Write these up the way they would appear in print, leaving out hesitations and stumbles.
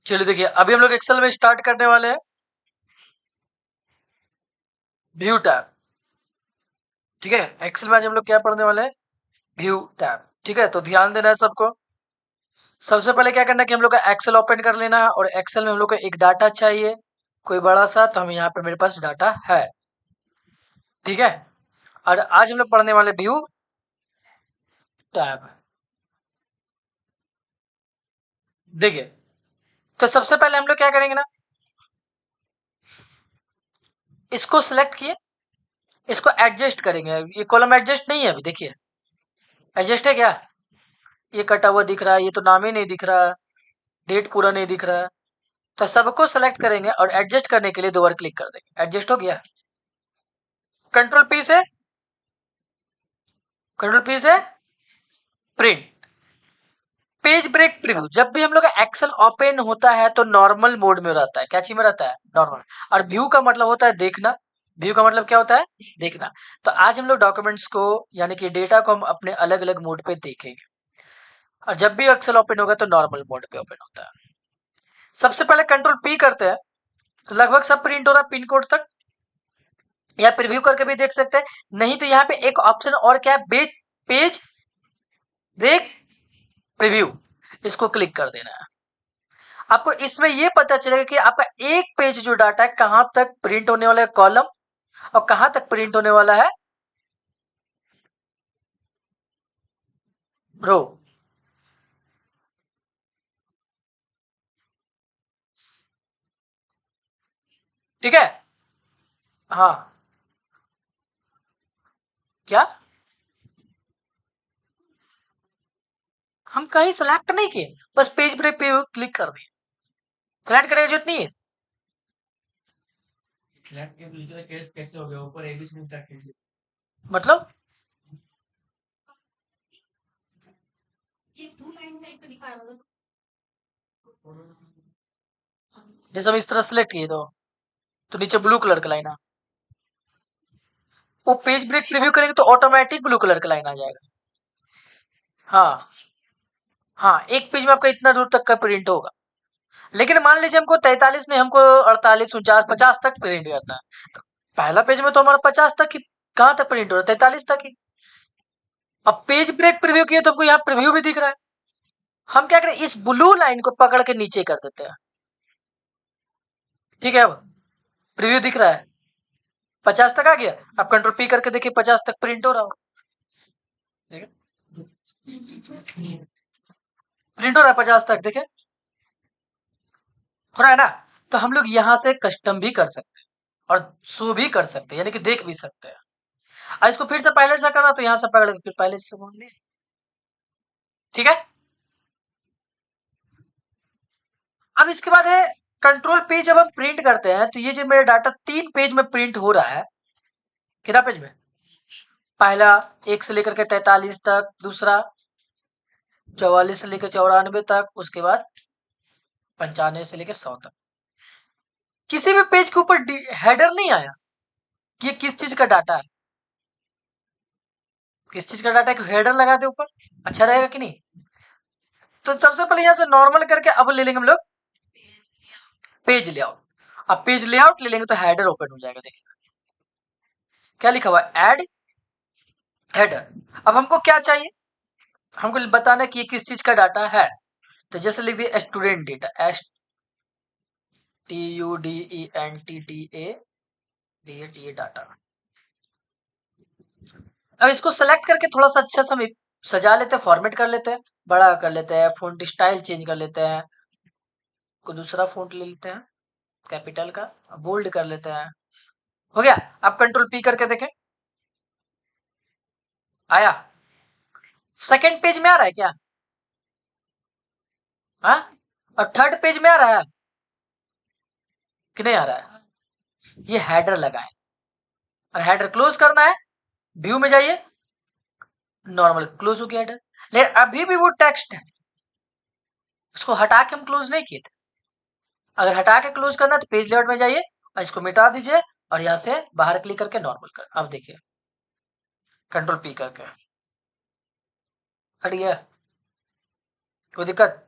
चलिए देखिए, अभी हम लोग एक्सेल में स्टार्ट करने वाले हैं व्यू टैब। ठीक है, एक्सेल में आज हम लोग क्या पढ़ने वाले हैं? View tab. ठीक है, तो ध्यान देना है सबको। सबसे पहले क्या करना है कि हम लोग का एक्सेल ओपन कर लेना है, और एक्सेल में हम लोग को एक डाटा चाहिए कोई बड़ा सा, तो हम यहाँ पे मेरे पास डाटा है। ठीक है, और आज हम लोग पढ़ने वाले व्यू टैब। देखिए, तो सबसे पहले हम लोग क्या करेंगे ना, इसको सिलेक्ट किए, इसको एडजस्ट करेंगे। ये कॉलम एडजस्ट नहीं है अभी, देखिए एडजस्ट है क्या? ये कटा हुआ दिख रहा है, ये तो नाम ही नहीं दिख रहा, डेट पूरा नहीं दिख रहा। तो सबको सेलेक्ट करेंगे और एडजस्ट करने के लिए दो बार क्लिक कर देंगे। एडजस्ट हो गया। कंट्रोल पी से, कंट्रोल पी से प्रिंट। पेज ब्रेक प्रीव्यू, जब भी हम लोग का एक्सेल ओपन होता है तो नॉर्मल मोड में रहता है। क्या चीज में रहता है? नॉर्मल। और व्यू का मतलब होता है देखना। व्यू का मतलब क्या होता है? देखना। तो आज हम लोग डॉक्यूमेंट्स को, यानी कि डेटा को हम अपने अलग अलग मोड पे देखेंगे। और जब भी एक्सेल ओपन होगा तो नॉर्मल मोड पे ओपन होता है। सबसे पहले कंट्रोल पी करते हैं, तो लगभग सब प्रिंट हो रहा है पिन कोड तक। या प्रीव्यू करके भी देख सकते हैं, नहीं तो यहाँ पे एक ऑप्शन और क्या है, पेज ब्रेक प्रीव्यू, इसको क्लिक कर देना है। आपको इसमें यह पता चलेगा कि आपका एक पेज जो डाटा है कहां तक प्रिंट होने वाला है, कॉलम, और कहां तक प्रिंट होने वाला है, रो। ठीक है। हाँ, क्या? हम कहीं सेलेक्ट नहीं किए, बस पेज ब्रेक पे क्लिक कर दिए। सेलेक्ट करने की जरूरत नहीं है। सिलेक्ट के नीचे से कैसे हो गया ऊपर एबीसी में तक कैसे? मतलब ये टू लाइन में एक दिखा रहा था। जैसे हम इस तरह सेलेक्ट किए तो नीचे ब्लू कलर का लाइन आ, वो पेज ब्रेक प्रीव्यू करेंगे तो ऑटोमेटिक ब्लू कलर का लाइन आ जाएगा। हाँ, हाँ, एक पेज में आपका इतना दूर तक का प्रिंट होगा। लेकिन मान लीजिए हमको 43 नहीं, हमको 48, 49, 50 तक प्रिंट करना है, तो पहला पेज में तो हमारा 50 तक ही, कहां तक प्रिंट हो रहा है? 43 तक ही। अब पेज ब्रेक प्रीव्यू किए तो हमको यहाँ प्रीव्यू भी दिख रहा है। हम क्या करें, इस ब्लू लाइन को पकड़ के नीचे कर देते हैं। ठीक है, अब प्रीव्यू दिख रहा है, 50 तक आ गया। अब कंट्रोल पी करके देखिए 50 तक प्रिंट हो रहा हो। देखिए प्रिंट हो रहा है 50 तक, देखिए हो रहा है ना। तो हम लोग यहाँ से कस्टम भी कर सकते हैं और शो भी कर सकते हैं, यानी कि देख भी सकते हैं। और इसको फिर से पहले से करना तो यहाँ से पकड़ के फिर पहले से बोल लिया। ठीक है, अब इसके बाद है कंट्रोल पेज। जब हम प्रिंट करते हैं तो ये जो मेरा डाटा 3 पेज में प्रिंट हो रहा है, कितना पेज में? पहला 1 से लेकर के 43 तक, दूसरा 44 से लेकर 94 तक, उसके बाद 95 से लेकर 100 तक। किसी भी पेज के ऊपर हेडर नहीं आया कि ये किस चीज का डाटा है। किस चीज का डाटा है, हेडर लगा दे ऊपर, अच्छा रहेगा कि नहीं? तो सबसे पहले यहां से नॉर्मल करके अब ले लेंगे हम लोग पेज लेआउट। अब पेज लेआउट ले लेंगे तो हेडर ओपन हो जाएगा। देखिए क्या लिखा हुआ है, ऐड हेडर। अब हमको क्या चाहिए, हमको बताना है कि ये किस चीज का डाटा है। तो जैसे लिख दिए स्टूडेंट डेटा, STUDENT डाटा। अब इसको सेलेक्ट करके थोड़ा सा अच्छा सा सजा लेते हैं, फॉर्मेट कर लेते हैं, बड़ा कर लेते हैं, फॉन्ट स्टाइल चेंज कर लेते हैं, कोई दूसरा फॉन्ट ले लेते हैं कैपिटल का, बोल्ड कर लेते हैं। हो गया। अब कंट्रोल पी करके देखें, आया? सेकंड पेज में आ रहा है क्या? हाँ, और थर्ड पेज में आ रहा है कि नहीं आ रहा है? ये हेडर लगा है, और हेडर क्लोज करना है, व्यू में जाइए, नॉर्मल क्लोज हो गया हेडर। लेकिन अभी भी वो टेक्स्ट है, उसको हटा के हम क्लोज नहीं किए थे। अगर हटा के क्लोज करना है तो पेज लेआउट में जाइए और इसको मिटा दीजिए, और यहां से बाहर क्लिक करके नॉर्मल कर। अब देखिए कंट्रोल पी करके हट गया, कोई दिक्कत?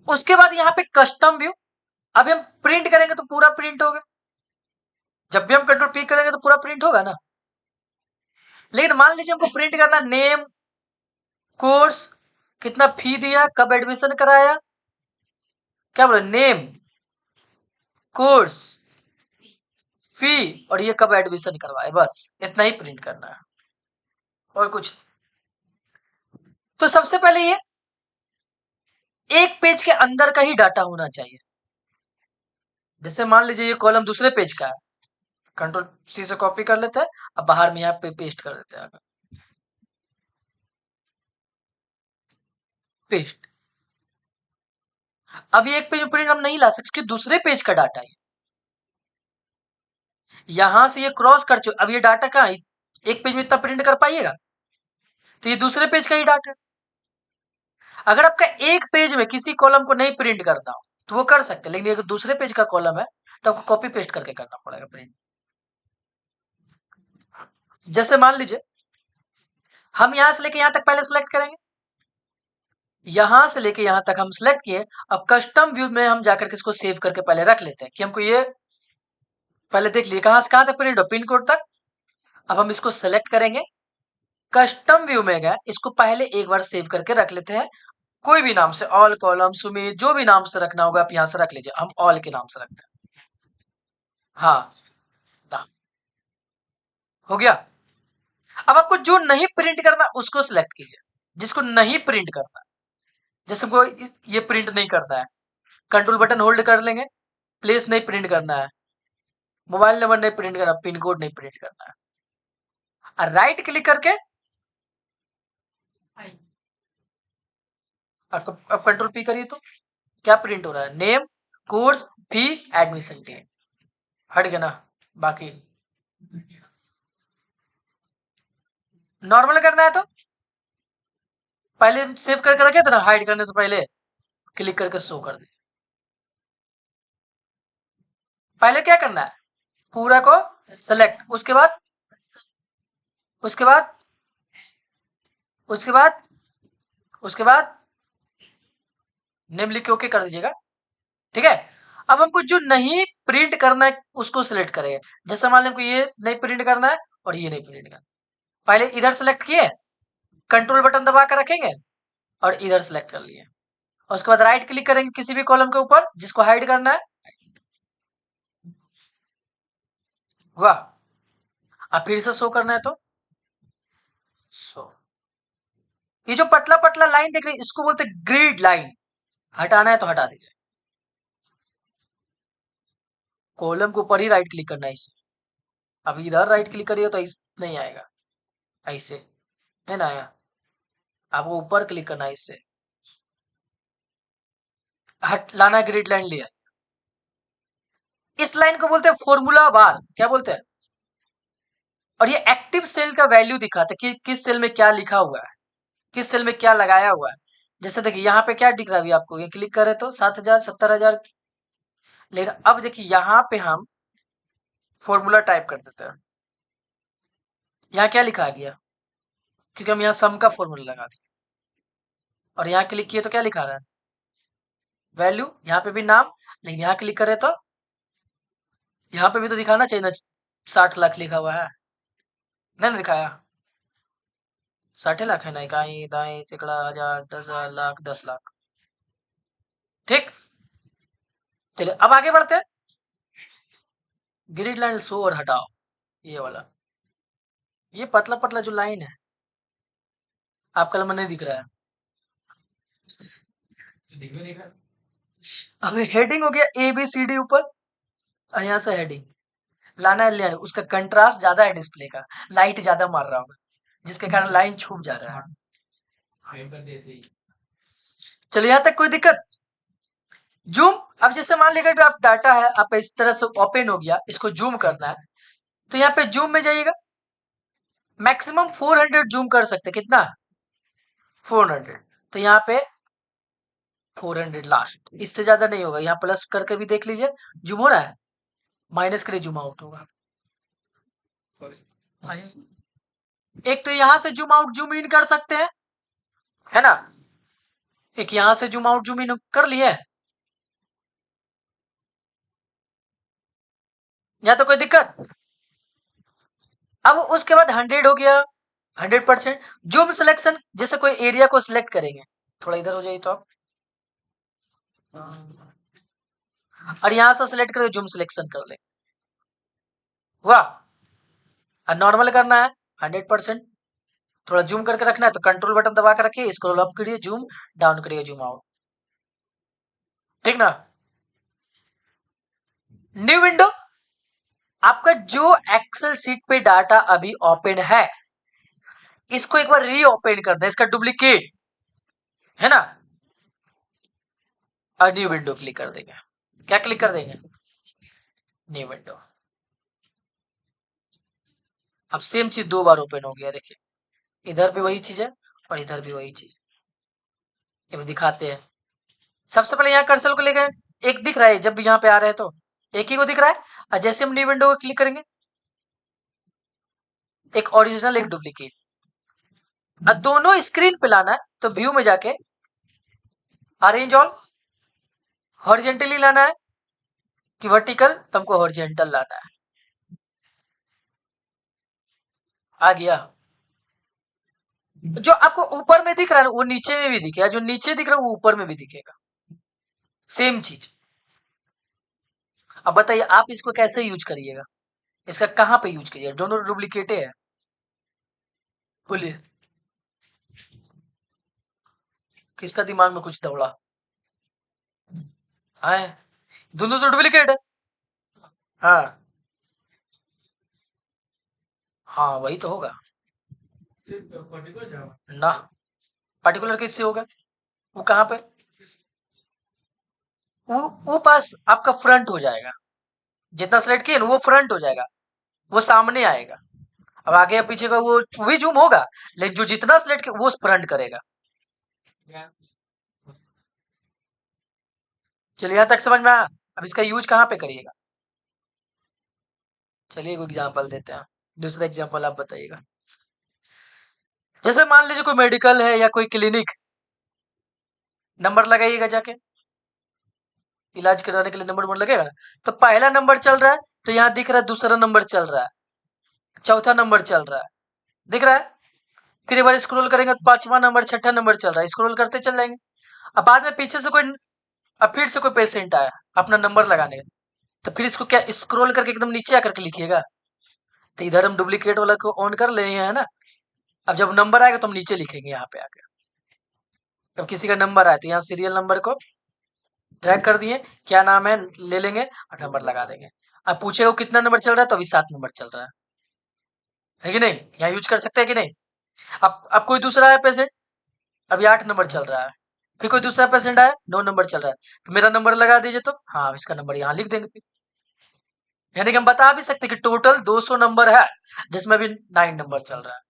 उसके बाद यहाँ पे कस्टम व्यू, अभी हम प्रिंट करेंगे तो पूरा प्रिंट होगा, जब भी हम कंट्रोल पी करेंगे तो पूरा प्रिंट होगा ना। लेकिन मान लीजिए हमको प्रिंट करना नेम, कोर्स, कितना फी दिया, कब एडमिशन कराया, क्या बोले, नेम, कोर्स, फी, और ये कब एडमिशन करवाए, बस इतना ही प्रिंट करना है और कुछ। तो सबसे पहले ये एक पेज के अंदर का ही डाटा होना चाहिए। जैसे मान लीजिए ये कॉलम दूसरे पेज का है, कंट्रोल सी से कॉपी कर लेते हैं, अब बाहर में यहाँ पे पेस्ट कर देते हैं, पेस्ट। अब ये एक पेज में प्रिंट हम नहीं ला सकते क्योंकि दूसरे पेज का डाटा है, यहां से ये क्रॉस कर चुके, अब ये डाटा कहाँ है? एक पेज में इतना प्रिंट कर पाइएगा, तो ये दूसरे पेज का ही डाटा है। अगर आपका एक पेज में किसी कॉलम को नहीं प्रिंट करता हो तो वो कर सकते हैं, लेकिन ये दूसरे पेज का कॉलम है तो आपको कॉपी पेस्ट करके करना पड़ेगा प्रिंट। जैसे मान लीजिए हम यहां से लेके यहां तक पहले सिलेक्ट करेंगे, यहां से लेके यहां तक हम सिलेक्ट किए, अब कस्टम व्यू में हम जाकर के इसको सेव करके पहले रख लेते हैं कि हमको ये पहले देख लिए कहां से कहां तक प्रिंट हो, पिन कोड तक। अब हम इसको सेलेक्ट करेंगे, कस्टम व्यू में गए, इसको पहले एक बार सेव करके रख लेते हैं, कोई भी नाम से, ऑल कॉलम, सुमित, जो भी नाम से रखना होगा आप यहां से रख लीजिए, हम ऑल के नाम से रखते हैं। हाँ, ना हो गया। अब आपको जो नहीं प्रिंट करना उसको सिलेक्ट कीजिए, जिसको नहीं प्रिंट करना, जैसे हमको ये प्रिंट नहीं करना है, कंट्रोल बटन होल्ड कर लेंगे, प्लेस नहीं प्रिंट करना है, मोबाइल नंबर नहीं प्रिंट करना, पिन कोड नहीं प्रिंट करना है, और राइट क्लिक करके अब कंट्रोल पी करिए तो क्या प्रिंट हो रहा है, नेम, कोर्स, फी, एडमिशन डेट, हट गया ना। बाकी नॉर्मल करना है तो पहले सेव करके रखे थे ना, हाइड करने से पहले क्लिक करके शो कर दे। पहले क्या करना है, पूरा को सेलेक्ट, उसके बाद उसके बाद उसके बाद उसके बाद नेम लिख के ओके कर दीजिएगा, ठीक है। अब हमको जो नहीं प्रिंट करना है उसको सिलेक्ट करेंगे, जैसे मान लीजिए हमको ये नहीं प्रिंट करना है और ये नहीं प्रिंट करना, पहले इधर सेलेक्ट किए, कंट्रोल बटन दबा कर रखेंगे और इधर सेलेक्ट कर लिए, और उसके बाद राइट क्लिक करेंगे किसी भी कॉलम के ऊपर जिसको हाइड करना है, हुआ। अब फिर से शो करना है तो शो। ये जो पतला पतला लाइन देख रहे हैं इसको बोलते हैं ग्रिड लाइन, हटाना है तो हटा दीजिए, कॉलम के ऊपर ही राइट क्लिक करना है इसे। अब इधर राइट क्लिक करिए तो नहीं आएगा, ऐसे है ना आया, आपको ऊपर क्लिक करना है, इससे हट लाना, ग्रिड लाइन लिया। इस लाइन को बोलते हैं फॉर्मूला बार, क्या बोलते हैं, और ये एक्टिव सेल का वैल्यू दिखाता है कि किस सेल में क्या लिखा हुआ है, किस सेल में क्या लगाया हुआ है। जैसे देखिए यहाँ पे क्या दिख रहा है, अभी आपको ये क्लिक करे तो 7,000, 70,000, लेकिन अब देखिए यहाँ पे हम फॉर्मूला टाइप कर देते हैं, यहाँ क्या लिखा गया, क्योंकि हम यहाँ सम का फॉर्मूला लगा दिए, और यहाँ क्लिक किए तो क्या लिखा रहा है, वैल्यू, यहाँ पे भी नाम, लेकिन यहाँ क्लिक करे तो यहाँ पे भी तो दिखाना चाहिए ना, 60 लाख लिखा हुआ है, नहीं दिखाया, 60 लाख है ना, इकाई, दाई, सैकड़ा, हजार, 10,000, 10 लाख, ठीक। चलिए अब आगे बढ़ते हैं, ग्रिड लाइन शो और हटाओ, ये वाला, ये पतला पतला जो लाइन है आपका लंबा नहीं दिख रहा है, अब हेडिंग हो गया ABCD ऊपर, और यहाँ से हेडिंग लाना है, ले उसका कंट्रास्ट ज्यादा है, डिस्प्ले का लाइट ज्यादा मार रहा होगा जिसके कारण लाइन छुप जा रहा है। चलिए यहाँ तक कोई दिक्कत, जूम। अब जैसे मान लीजिए आप डाटा है आप इस तरह से ओपन हो गया, इसको जूम करना है तो यहाँ पे जूम में जाइएगा, मैक्सिमम 400 जूम कर सकते, कितना 400, तो यहाँ पे 400 लास्ट, इससे ज्यादा नहीं होगा, यहाँ प्लस करके भी देख लीजिए जूम हो रहा है, माइनस करे जूम आउट होगा। एक तो यहां से जूम आउट जूम इन कर सकते हैं, है ना, एक यहां से जूम आउट जूम इन कर लिए, या तो कोई दिक्कत। अब उसके बाद 100 हो गया, 100%। जूम सिलेक्शन, जैसे कोई एरिया को सिलेक्ट करेंगे, थोड़ा इधर हो जाइए तो आप, और यहां से सिलेक्ट करके जूम सिलेक्शन कर ले। वाह, और नॉर्मल करना है 100%। थोड़ा जूम करके रखना है तो कंट्रोल बटन दबा कर रखिए, स्क्रॉल अप करिए, जूम डाउन करिए, जूम आउट, ठीक ना। न्यू विंडो, आपका जो एक्सेल सीट पे डाटा अभी ओपन है, इसको एक बार री ओपन कर दें, इसका डुप्लीकेट है ना, और न्यू विंडो क्लिक कर देंगे। क्या क्लिक कर देंगे? New window. अब सेम चीज 2 बार ओपन हो गया, देखिए इधर भी वही चीज है और इधर भी वही चीज। ये दिखाते हैं। सबसे पहले यहाँ कर्सर को लेकर एक दिख रहा है, जब भी यहाँ पे आ रहे हैं तो एक ही को दिख रहा है, और जैसे हम न्यू विंडो को क्लिक करेंगे, एक ओरिजिनल एक डुप्लीकेट। अब दोनों स्क्रीन पे लाना है तो व्यू में जाके अरेंज ऑल, हॉरिजेंटली लाना है कि वर्टिकल, तुमको हॉरिजेंटल लाना है। आ गया। जो आपको ऊपर में दिख रहा है ना, वो नीचे में भी दिखेगा, जो नीचे दिख रहा है वो ऊपर में भी दिखेगा, सेम चीज। अब बताइए आप इसको कैसे यूज करिएगा, इसका कहाँ पे यूज करिएगा? दोनों डुप्लीकेट है, बोलिए। किसका दिमाग में कुछ दौड़ा है? दोनों तो डुप्लीकेट है। हाँ हाँ, वही तो होगा ना। पर्टिकुलर किससे होगा? वो कहाँ पे? वो पास आपका फ्रंट हो जाएगा, जितना सेलेक्ट किए ना वो फ्रंट हो जाएगा, वो सामने आएगा। अब आगे या पीछे का वो भी जूम होगा, लेकिन जो जितना सेलेक्ट किया वो फ्रंट करेगा। चलिए यहाँ तक समझ में आया। अब इसका यूज कहाँ पे करिएगा? चलिए कोई एग्जांपल देते हैं, दूसरा एग्जांपल आप बताइएगा। जैसे मान लीजिए कोई मेडिकल है या कोई क्लिनिक, नंबर लगाइएगा जाके, इलाज कराने के लिए नंबर लगेगा ना। तो पहला नंबर चल रहा है तो यहाँ दिख रहा है, दूसरा नंबर चल रहा है, चौथा नंबर चल रहा है, दिख रहा है। फिर एक बार स्क्रॉल करेंगे तो 5वां नंबर, 6ठा नंबर चल रहा है, स्क्रॉल करते चल जाएंगे। अब बाद में पीछे से कोई, अब फिर से कोई पेशेंट आया अपना नंबर लगाने, तो फिर इसको क्या स्क्रॉल करके एकदम नीचे आकर के लिखिएगा। तो इधर हम डुप्लीकेट वाला को ऑन कर ले हैं, है ना। अब जब नंबर आएगा तो हम नीचे लिखेंगे यहाँ पे आके। अब किसी का नंबर आए तो यहाँ सीरियल नंबर को ड्रैग कर दिए, क्या नाम है ले लेंगे और नंबर लगा देंगे। अब पूछेगा कितना नंबर चल रहा है, तो अभी 7 नंबर चल रहा है कि नहीं? यहाँ यूज कर सकते हैं कि नहीं? अब कोई दूसरा है पेशेंट, अभी 8 नंबर चल रहा है। फिर कोई दूसरा पेशेंट आया, 9 नंबर चल रहा है, तो मेरा नंबर लगा दीजिए, तो हाँ इसका नंबर यहाँ लिख देंगे फिर। यानी कि हम बता भी सकते हैं कि टोटल 200 नंबर है, जिसमें अभी 9 नंबर चल रहा है।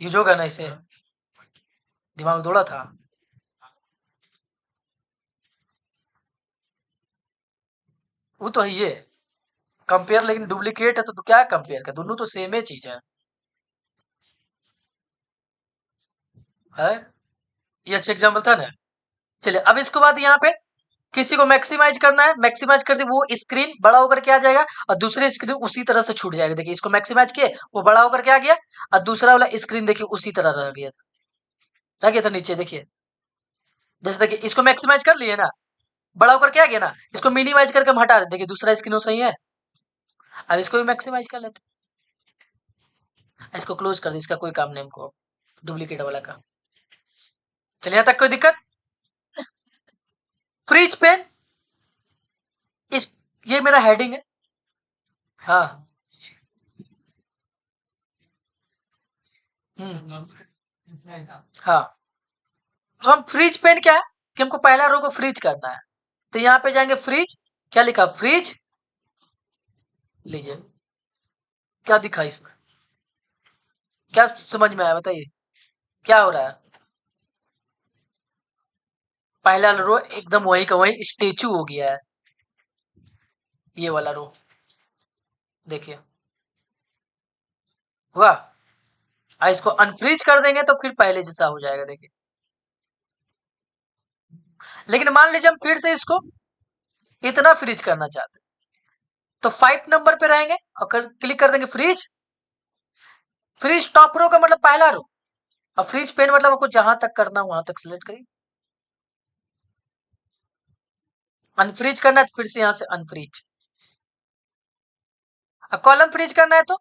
यूज होगा ना इसे? दिमाग दौड़ा था। वो तो है ये कंपेयर, लेकिन डुप्लीकेट है तो क्या कंपेयर कर, दोनों तो सेम ही चीज है। ये अच्छा एग्जाम्पल था ना। चलिए अब इसके बाद यहाँ पे किसी को मैक्सिमाइज करना है, मैक्सिमाइज कर दी, वो स्क्रीन बड़ा होकर के आ जाएगा और दूसरी स्क्रीन उसी तरह से छूट जाएगा। देखिए इसको मैक्सिमाइज किए, वो बड़ा होकर के आ गया, और दूसरा वाला स्क्रीन देखिए उसी तरह रह गया था नीचे, देखिए। जैसे देखिए इसको मैक्सिमाइज कर लिए ना, बड़ा होकर के आ गया ना, इसको मिनिमाइज करके हम हटा दें, देखिए दूसरा स्क्रीन सही है। अब इसको भी मैक्सिमाइज कर लेते हैं, इसको क्लोज कर दे, इसका कोई काम नहीं हमको, डुप्लीकेट वाला का। चलिए यहाँ तक कोई दिक्कत? फ्रिज पेन, इस, ये मेरा हेडिंग है। हाँ। हाँ, तो हम फ्रिज पेन क्या है कि हमको पहला रो को फ्रीज करना है, तो यहाँ पे जाएंगे फ्रिज, क्या लिखा फ्रिज, लीजिए क्या दिखा इसमें, क्या समझ में आया बताइए, क्या हो रहा है? पहला रो एकदम वही का वही स्टेचू हो गया है, ये वाला रो देखिए। वाह, इसको अनफ्रीज कर देंगे तो फिर पहले जैसा हो जाएगा, देखिए। लेकिन मान लीजिए हम फिर से इसको इतना फ्रीज करना चाहते हैं, तो 5 नंबर पे रहेंगे और क्लिक कर देंगे फ्रीज। फ्रीज टॉप रो का मतलब पहला रो, और फ्रीज पेन मतलब आपको जहां तक करना वहां तक सिलेक्ट करिए। अनफ्रीज करना है तो फिर से यहां से अनफ्रीज। अब कॉलम फ्रीज करना है तो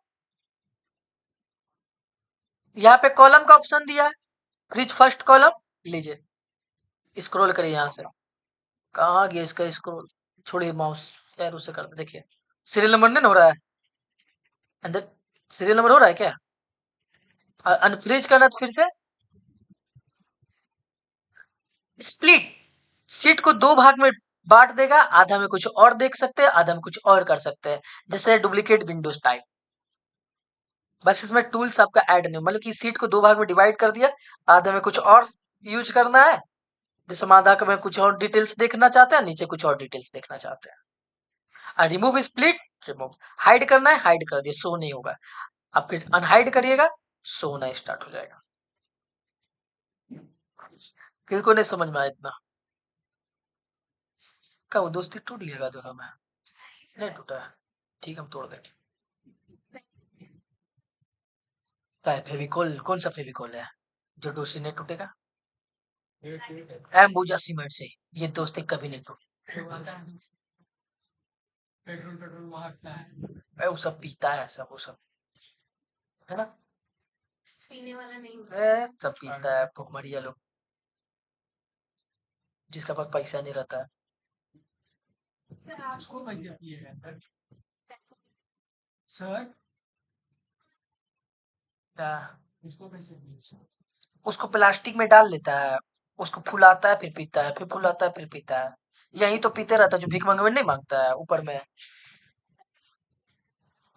यहाँ पे कॉलम का ऑप्शन दिया है, फ्रीज फर्स्ट कॉलम लीजिए, स्क्रॉल करिए यहां से। कहाँ गया इसका स्क्रॉल, छोड़िए माउस, यार उसे करते देखिए सीरियल नंबर नहीं हो रहा है अंदर, सीरियल नंबर हो रहा है क्या? अनफ्रीज करना तो फिर से स्प्लिट, सीट को दो भाग में बांट देगा, आधा में कुछ और देख सकते हैं, आधा में कुछ और कर सकते हैं, जैसे डुप्लीकेट विंडोज टाइप। बस इसमें टूल्स आपका ऐड नहीं, मतलब कि सीट को दो भाग में डिवाइड कर दिया, आधा में कुछ और यूज करना है, जैसे हम आधा में कुछ और डिटेल्स देखना चाहते हैं, नीचे कुछ और डिटेल्स देखना चाहते हैं। और रिमूव स्प्लिट, रिमूव, हाइड करना है हाइड कर दिए, शो नहीं होगा। अब फिर अनहाइड करिएगा, शो होना स्टार्ट हो जाएगा। किसको नहीं समझ में आया इतना? क्या वो दोस्ती टूट गया दोनों में? नहीं टूटा है, ठीक, हम तोड़ देंगे। क्या है फेविकोल, कौन सा फेविकोल है जो दोस्ती नहीं टूटेगा? एम्बुजा सीमेंट से ये दोस्ती कभी नहीं टूटी। वो सब पीता है सब, वो सब है ना, पीने वाला नहीं होता। सब पीता है भुखमरिया लोग, जिसका पास पैसा नहीं रहता है। सर आपको सर उसको प्लास्टिक में डाल लेता है, उसको फुलाता है फिर पीता है, फिर फुलाता है फिर पीता है, यही तो पीते रहता है जो भीख मंगे में नहीं मांगता है ऊपर में।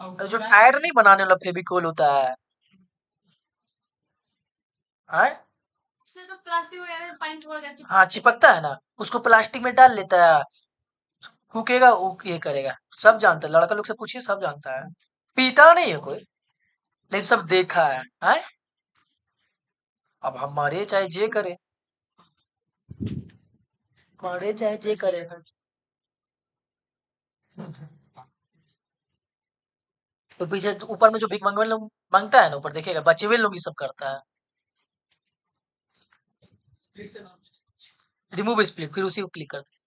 अरे जो टायर नहीं बनाने वाला फेविकोल होता है, हाँ उससे तो प्लास्टिक वगैरह पानी छोड़ गया। हाँ चिपकता है ना, उसको प्लास्टिक में डाल लेता है, फूकेगा वो ये करेगा, सब जानता है, लड़का लोग से पूछिए सब जानता है। पीता नहीं है कोई, लेकिन सब देखा है? अब हमारे चाहे जे करे, हमारे चाहे जे करे। तो पीछे ऊपर में जो भीख मंगवे लोग मांगता है ना, ऊपर देखिएगा बचे हुए लोग ये सब करता है। रिमूव स्प्लिट, फिर उसी को क्लिक कर दे,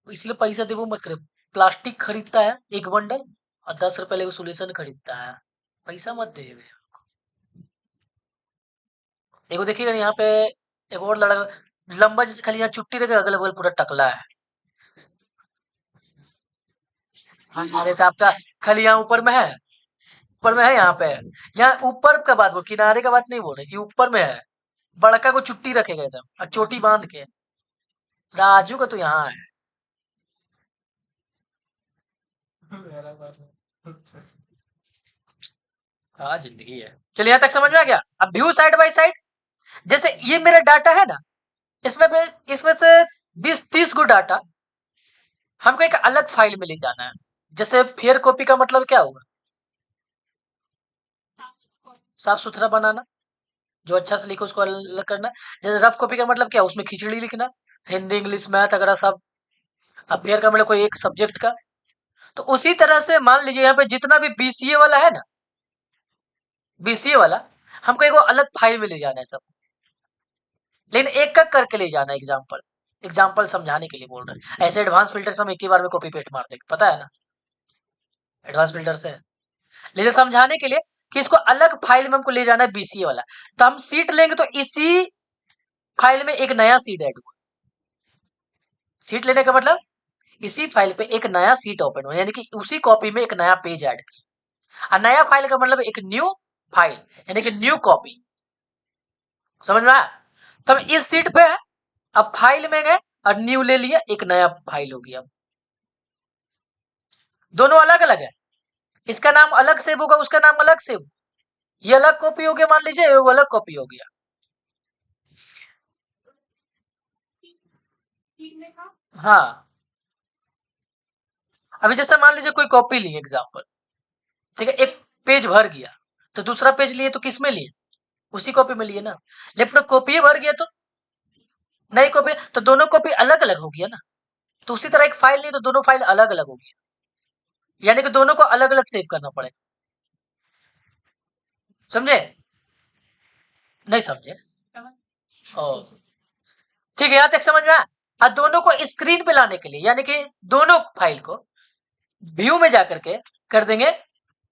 इसलिए पैसा देवो मत करे। प्लास्टिक खरीदता है एक बंडल और 10 रुपए ले सोल्यूशन खरीदता है, पैसा मत दे। एगो देखिएगा यहाँ पे एक और लड़का, लंबा जैसे खाली यहाँ चुट्टी रहेगा, अगल बगल पूरा टकला है। हाँ अरे तो आपका खाली यहाँ ऊपर में है, ऊपर में है यहाँ पे, यहाँ ऊपर का बात बोल, किनारे का बात नहीं बोल रहे, ये ऊपर में है। बड़का को चुट्टी रखेगा एकदम और चोटी बांध के, राजू का तो यहाँ है। हाँ जिंदगी है। चलिए यहाँ तक समझ में आ गया। अब व्यू साइड बाय साइड, जैसे ये मेरा डाटा है ना, इसमें से 20-30 गो डाटा हमको एक अलग फाइल में ले जाना है। जैसे फेयर कॉपी का मतलब क्या होगा? साफ सुथरा बनाना, जो अच्छा से लिखो उसको अलग करना। जैसे रफ कॉपी का मतलब क्या, उसमें खिचड़ी लिखना, हिंदी इंग्लिश मैथ वगैरह सब। अब फेयर का मतलब कोई एक सब्जेक्ट का। तो उसी तरह से मान लीजिए यहाँ पे जितना भी बीसीए वाला है ना, बीसीए वाला हमको एक अलग फाइल में ले जाना है सब, लेकिन एक एक करके ले जाना है। एग्जाम्पल एग्जाम्पल समझाने के लिए बोल रहे हैं। ऐसे एडवांस फिल्टर से हम एक ही बार में कॉपी पेस्ट मार देंगे, पता है ना एडवांस फिल्टर से। लेकिन समझाने के लिए कि इसको अलग फाइल में हमको ले जाना है बीसीए वाला, तो हम सीट लेंगे तो इसी फाइल में एक नया सीट ऐड हुआ। सीट लेने का मतलब इसी फाइल पे एक नया सीट ओपन हो, यानी कि उसी कॉपी में एक नया पेज ऐड किया। और नया फाइल का मतलब एक न्यू फाइल, यानी कि न्यू कॉपी। समझ में आया? तो हम इस सीट पे अब फाइल में गए और न्यू ले लिया, एक नया फाइल हो गया। दोनों अलग अलग है, इसका नाम अलग सेव होगा, उसका नाम अलग सेव। ये अलग कॉपी हो गया, मान लीजिए वो अलग कॉपी हो गया। हाँ अभी जैसे मान लीजिए कोई कॉपी ली एग्जाम्पल, ठीक है, एक पेज भर गया, तो दूसरा पेज लिए तो किस में लिए? उसी कॉपी में लिए ना। लेकिन कॉपी भर गया तो नई कॉपी, तो दोनों कॉपी अलग अलग हो गया ना। तो उसी तरह एक फाइल नहीं तो दोनों फाइल अलग अलग होगी, यानी कि दोनों को अलग अलग सेव करना पड़ेगा। समझे? नहीं समझे? ओ, ठीक है, यहां तक समझ में आया। और दोनों को स्क्रीन पे लाने के लिए, यानी कि दोनों फाइल को व्यू में जाकर के कर देंगे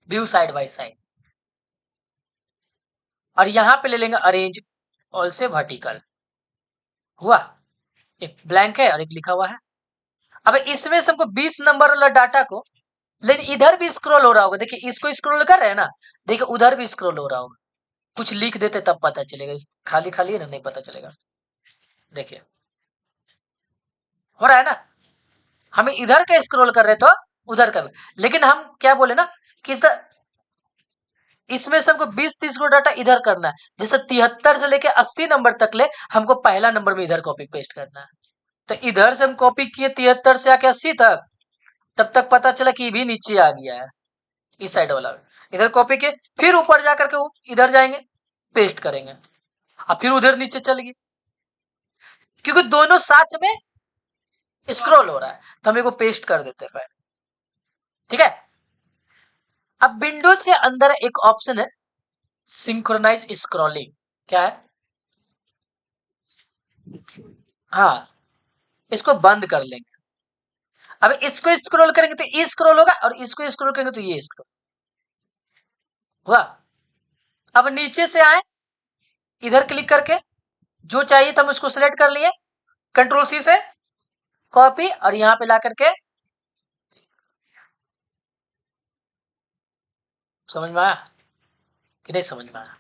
व्यू साइड बाय साइड, और यहां पे ले लेंगे अरेंज ऑल से वर्टिकल। हुआ, एक ब्लैंक है और एक लिखा हुआ है। अब इसमें से हमको 20 नंबर वाला डाटा को, लेकिन इधर भी स्क्रॉल हो रहा होगा, देखिए इसको स्क्रॉल कर रहे हैं ना, देखिए उधर भी स्क्रॉल हो रहा होगा। कुछ लिख देते तब पता चलेगा, खाली खाली है ना, नहीं पता चलेगा। देखिए हो रहा है ना, हम इधर का स्क्रॉल कर रहे तो उधर का भी, लेकिन हम क्या बोले ना कि इसमें से हमको 20-30 को डाटा इधर करना है, जैसे 73 से लेके 80 नंबर तक ले हमको पहला नंबर में इधर कॉपी पेस्ट करना है। तो इधर से हम कॉपी किए 73 से आके 80 तक, तब तक पता चला कि भी नीचे आ गया है, इस साइड वाला इधर कॉपी के, फिर ऊपर जाकर के इधर जाएंगे पेस्ट करेंगे, और फिर उधर नीचे चल गए, क्योंकि दोनों साथ में स्क्रॉल हो रहा है, तो हम इसको पेस्ट कर देते हैं पहले। ठीक है, अब विंडोज के अंदर एक ऑप्शन है सिंक्रोनाइज स्क्रॉलिंग। क्या है? हाँ, इसको बंद कर लेंगे। अब इसको स्क्रॉल करेंगे तो ये स्क्रॉल होगा, और इसको स्क्रॉल करेंगे तो ये स्क्रॉल हुआ। अब नीचे से आए, इधर क्लिक करके जो चाहिए था हम उसको सिलेक्ट कर लिए, कंट्रोल सी से कॉपी, और यहां पे ला करके, समझ में आया कि नहीं समझ में आया?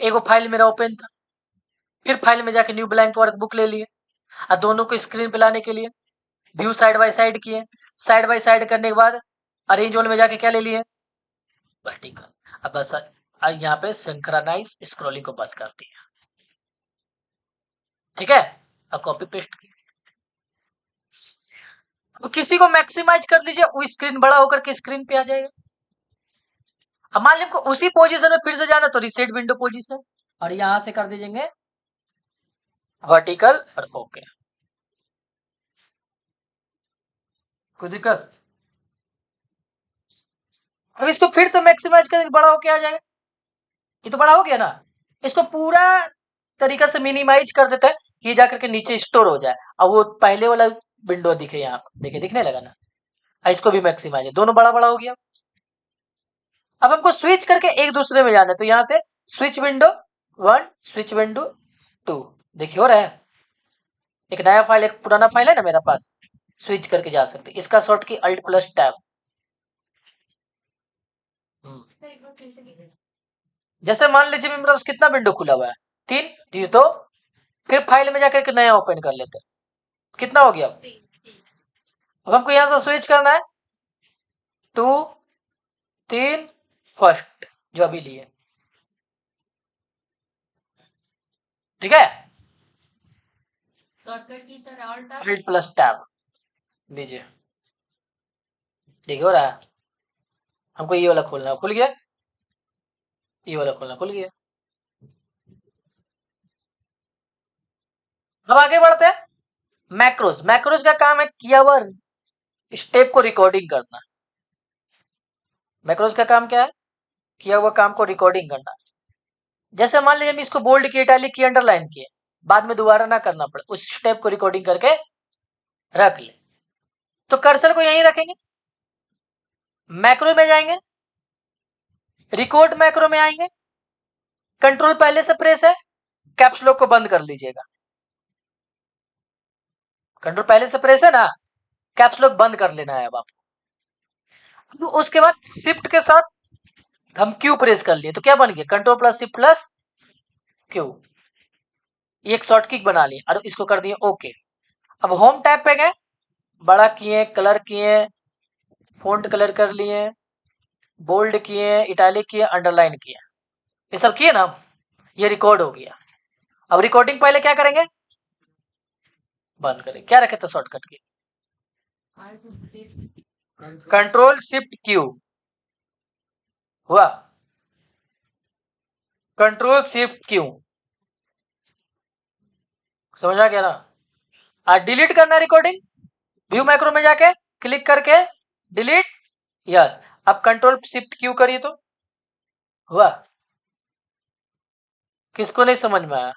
एगो फाइल मेरा ओपन था, फिर फाइल में जाके न्यू ब्लैंक वर्कबुक ले लिए, और दोनों को स्क्रीन पे लाने के लिए व्यू साइड बाय साइड किए, साइड बाय साइड करने के बाद अरेंज ऑल में जाके क्या ले लिए, वर्टिकल। अब बस यहाँ पे सिंक्रोनाइज स्क्रॉलिंग को बंद कर दिया। ठीक है, अब कॉपी पेस्ट की, तो किसी को मैक्सिमाइज कर लीजिए, वो स्क्रीन बड़ा होकर के स्क्रीन पे आ जाएगा। अब मान लीजिए उसी पोजीशन में फिर से जाना तो रिसेट विंडो पोजीशन, और यहां से कर दीजिएंगे वर्टिकल और ओके। कोई दिक्कत? अब इसको फिर से मैक्सिमाइज करके बड़ा होके आ जाएगा, ये तो बड़ा हो गया ना। इसको पूरा तरीका से मिनिमाइज कर देते हैं कि जाकर के नीचे स्टोर हो जाए, और वो पहले वाला विंडो दिखे, यहाँ देखिए दिखने लगा ना। इसको भी मैक्सिमाइज, दोनों बड़ा बड़ा हो गया। अब हमको स्विच करके एक दूसरे में जाना है, तो यहां से स्विच विंडो 1 स्विच विंडो 2, देखिए हो रहा है। एक नया फाइल एक पुराना फाइल है ना मेरा पास, स्विच करके जा सकते, इसका शॉर्ट की अल्ट प्लस टैब। जैसे मान लीजिए मेरे पास कितना विंडो खुला हुआ है, 3, ये तो फिर फाइल में जाकर के नया ओपन कर लेते हैं, कितना हो गया। अब हमको यहां से स्विच करना है 2 3 फर्स्ट जो अभी लिए। ठीक है, shortcut key sir alt alt plus tab दीजिए, देखिए हो रहा है। हमको ये वाला खोलना है, खुल गया, ये वाला खोलना खुल गया। अब आगे बढ़ते हैं। मैक्रोज, मैक्रोज का काम है किया हुआ स्टेप को रिकॉर्डिंग करना। मैक्रोज का काम क्या है? किया हुआ काम को रिकॉर्डिंग करना। जैसे मान लीजिए हम इसको बोल्ड किए, इटैलिक किए, अंडरलाइन किए, बाद में दोबारा ना करना पड़े, उस स्टेप को रिकॉर्डिंग करके रख ले। तो कर्सर को यहीं रखेंगे, मैक्रो में जाएंगे, रिकॉर्ड मैक्रो में आएंगे, कंट्रोल पहले से प्रेस है, कैप्स लॉक को बंद कर लीजिएगा। कंट्रोल पहले से प्रेस है ना, कैप्स लॉक बंद कर लेना है अब आपको। तो उसके बाद शिफ्ट के साथ हम क्यू प्रेस कर लिए, तो क्या बन गया, control plus shift plus Q, एक शॉर्ट किक बना लिए, और इसको कर दिए ओके। अब होम टैब पे गए, बड़ा किए, कलर किए, फॉन्ट कलर कर लिए, बोल्ड किए, इटैलिक किए, अंडरलाइन किए, ये सब किए ना, ये रिकॉर्ड हो गया। अब रिकॉर्डिंग पहले क्या करेंगे, बंद करेंगे। क्या रखे थे शॉर्टकट की, कंट्रोल शिफ्ट क्यू, हुआ, कंट्रोल शिफ्ट क्यू, समझ आ गया ना। डिलीट करना है रिकॉर्डिंग, व्यू मैक्रो में जाके क्लिक करके डिलीट, यस। अब कंट्रोल शिफ्ट क्यू करिए तो हुआ। किसको नहीं समझ में आया?